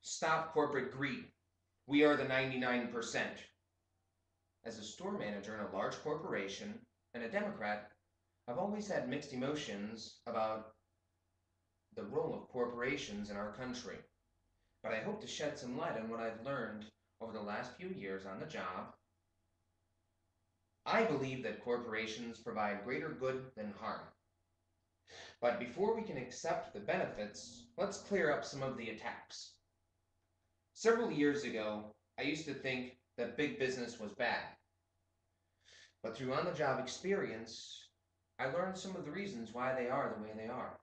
Stop corporate greed. We are the 99%. As a store manager in a large corporation and a Democrat, I've always had mixed emotions about the role of corporations in our country. But I hope to shed some light on what I've learned over the last few years on the job. I believe that corporations provide greater good than harm. But before we can accept the benefits, let's clear up some of the attacks. Several years ago, I used to think that big business was bad. But through on the job experience, I learned some of the reasons why they are the way they are.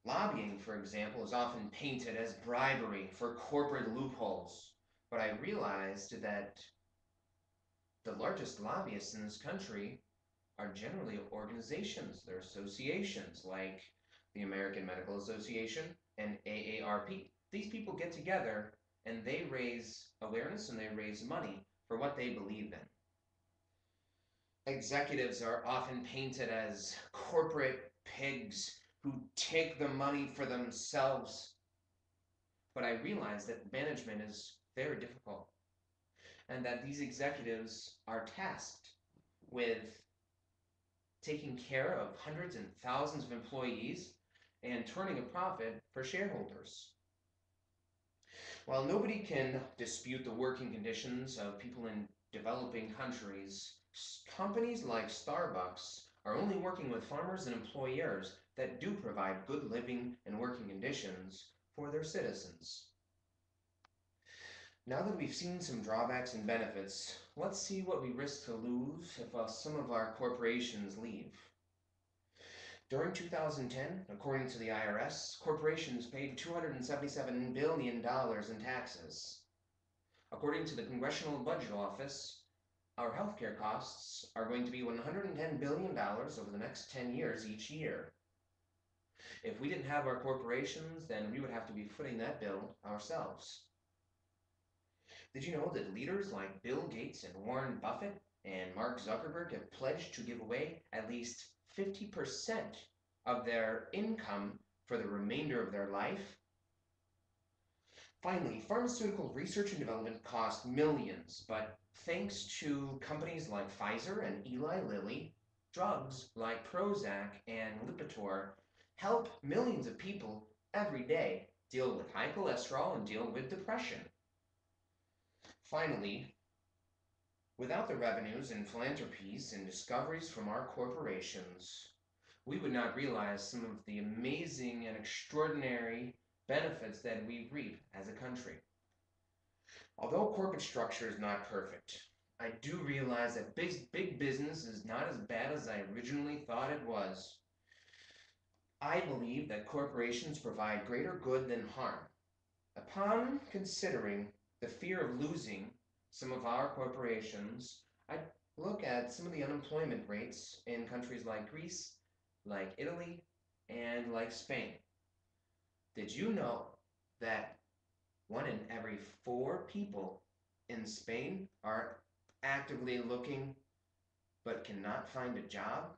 Lobbying, for example, is often painted as bribery for corporate loopholes. But I realized that the largest lobbyists in this country are generally organizations. They're associations like the American Medical Association and AARP. These people get together and they raise awareness and they raise money for what they believe in. Executives are often painted as corporate pigs who take the money for themselves. But I realize that management is very difficult and that these executives are tasked with taking care of hundreds and thousands of employees and turning a profit for shareholders. While nobody can dispute the working conditions of people in developing countries, companies like Starbucks are only working with farmers and employers that do provide good living and working conditions for their citizens. Now that we've seen some drawbacks and benefits, let's see what we risk to lose if some of our corporations leave. During 2010, according to the IRS, corporations paid $277 billion in taxes. According to the Congressional Budget Office, our healthcare costs are going to be $110 billion over the next 10 years each year. If we didn't have our corporations, then we would have to be footing that bill ourselves. Did you know that leaders like Bill Gates and Warren Buffett and Mark Zuckerberg have pledged to give away at least 50% of their income for the remainder of their life? Finally, pharmaceutical research and development cost millions, but thanks to companies like Pfizer and Eli Lilly, drugs like Prozac and Lipitor help millions of people every day deal with high cholesterol and deal with depression. Finally, without the revenues and philanthropies and discoveries from our corporations, we would not realize some of the amazing and extraordinary benefits that we reap as a country. Although corporate structure is not perfect, I do realize that big business is not as bad as I originally thought it was. I believe that corporations provide greater good than harm. Upon considering the fear of losing some of our corporations, I look at some of the unemployment rates in countries like Greece, like Italy, and like Spain. Did you know that 1 in every 4 people in Spain are actively looking but cannot find a job?